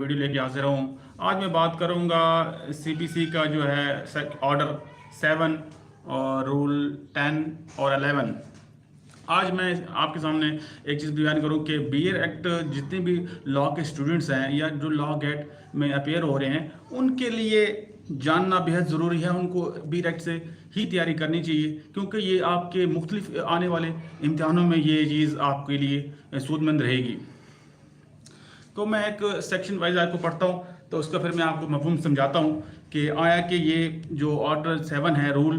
Video लेके हाजिर हूँ। आज मैं बात करूँगा सीपीसी का जो है ऑर्डर 7 और रूल 10 और 11। आज मैं आपके सामने एक चीज़ बयान करूँ कि बीए एक्ट जितने भी लॉ के स्टूडेंट्स हैं या जो लॉ गेट में अपेयर हो रहे हैं उनके लिए जानना बेहद ज़रूरी है। उनको बी एक्ट से ही तैयारी करनी चाहिए क्योंकि ये आपके मुख्तलिफ आने वाले इम्तिहानों में ये चीज़ आपके लिए सूदमंद रहेगी। तो मैं एक सेक्शन वाइज आपको पढ़ता हूँ तो उसका फिर मैं आपको मफहूम समझाता हूँ कि आया कि ये जो ऑर्डर 7 है, रूल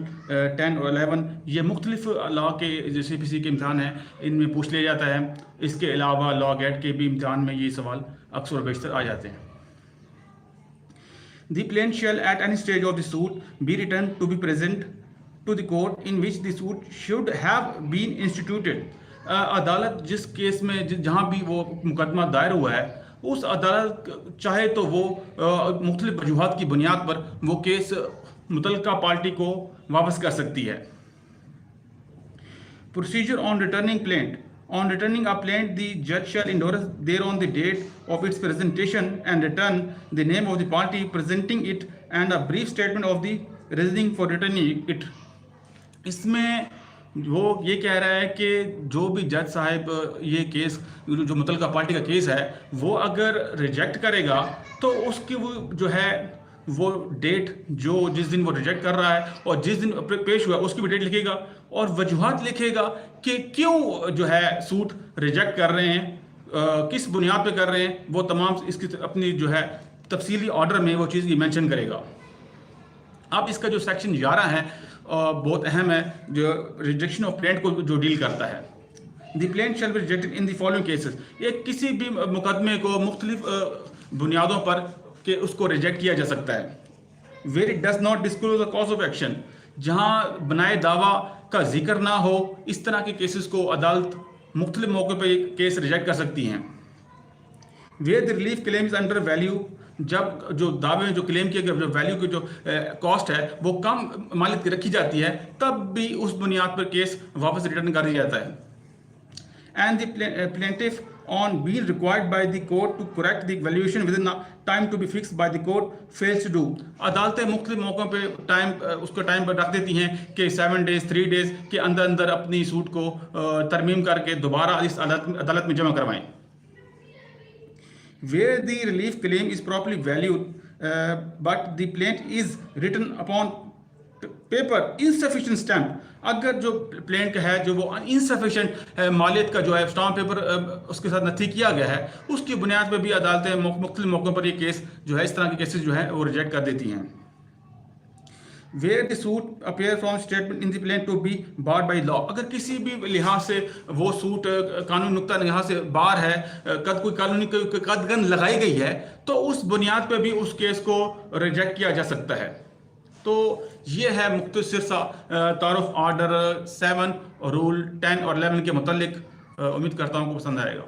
10 और 11, ये मुख्तलिफ लॉ के जो CPC के इम्तहान हैं इनमें पूछ लिया जाता है। इसके अलावा लॉ गेट के भी इम्तहान में ये सवाल अक्सर व बेशतर आ जाते हैं। The plaintiff shall at any stage of the suit be returned to be present to the court in which the suit should have been instituted। अदालत जिस केस में जहाँ भी वो मुकदमा दायर हुआ है उस अदालत चाहे तो वो मुख्तलिफ वजूहात की बुनियाद पर वो केस मुतल्लिका पार्टी को वापस कर सकती है। Procedure on returning plaint. On returning a plaint, the judge shall endorse thereon the date of its presentation and return the name of the party presenting it and a brief statement of the reasoning for returning it। इसमें वो ये कह रहा है कि जो भी जज साहब ये केस जो मुतल्लिका पार्टी का केस है वो अगर रिजेक्ट करेगा तो उसकी वो जो है वो डेट जो जिस दिन वो रिजेक्ट कर रहा है और जिस दिन पेश हुआ उसकी भी डेट लिखेगा और वजूहात लिखेगा कि क्यों जो है सूट रिजेक्ट कर रहे हैं, किस बुनियाद पे कर रहे हैं, वो तमाम इसकी अपनी जो है तफसीली ऑर्डर में वो चीज़ मेंशन करेगा। अब इसका जो सेक्शन 11 है बहुत अहम है, जो रिजेक्शन ऑफ प्लेंट को जो डील करता है। The plaint shall be rejected in the following cases. ये किसी भी मुकदमे को मुख्तलिफ बुनियादों पर कि उसको रिजेक्ट किया जा सकता है। Where it does not disclose the cause of action, जहाँ बनाए दावा का जिक्र ना हो, इस तरह के केसेस को अदालत मुख्तलिफ मौके पर केस रिजेक्ट कर सकती हैं। Where the relief claim is under value, जब जो दावे में जो क्लेम किए गए जो वैल्यू की जो कॉस्ट है वो कम मालिक की रखी जाती है तब भी उस बुनियाद पर केस वापस रिटर्न कर दिया जाता है। And the plaintiff on being required by the court to correct the valuation within the time to be fixed by the court fails to do। अदालतें मुख्तलिफ मौक़ों पे उसको टाइम पर रख देती हैं कि 7 डेज 3 डेज के अंदर अंदर अपनी सूट को तरमीम करके दोबारा इस अदालत में जमा करवाएं। Where the relief claim is properly valued but the plaint is written upon paper insufficient stamp, अगर जो प्लेंट का है जो वो insufficient मालियत का जो है स्टाम्प पेपर उसके साथ नथी किया गया है उसकी बुनियाद पर भी अदालतें मुख्तलिफ मौक़ों पर ये केस जो है इस तरह के केसेस जो है वो रिजेक्ट कर देती हैं। Where the suit appear from statement in the plaint to be barred by law, अगर किसी भी लिहाज से वो सूट कानूनी नुक्ता निगाह से बार है, कोई कानूनी कदगन लगाई गई है तो उस बुनियाद पर भी उस केस को रिजेक्ट किया जा सकता है। तो ये है मुख्तसर सा तारुफ ऑर्डर 7 और रूल 10 और 11 के मुतालिक। उम्मीद करता हूँ आपको पसंद आएगा।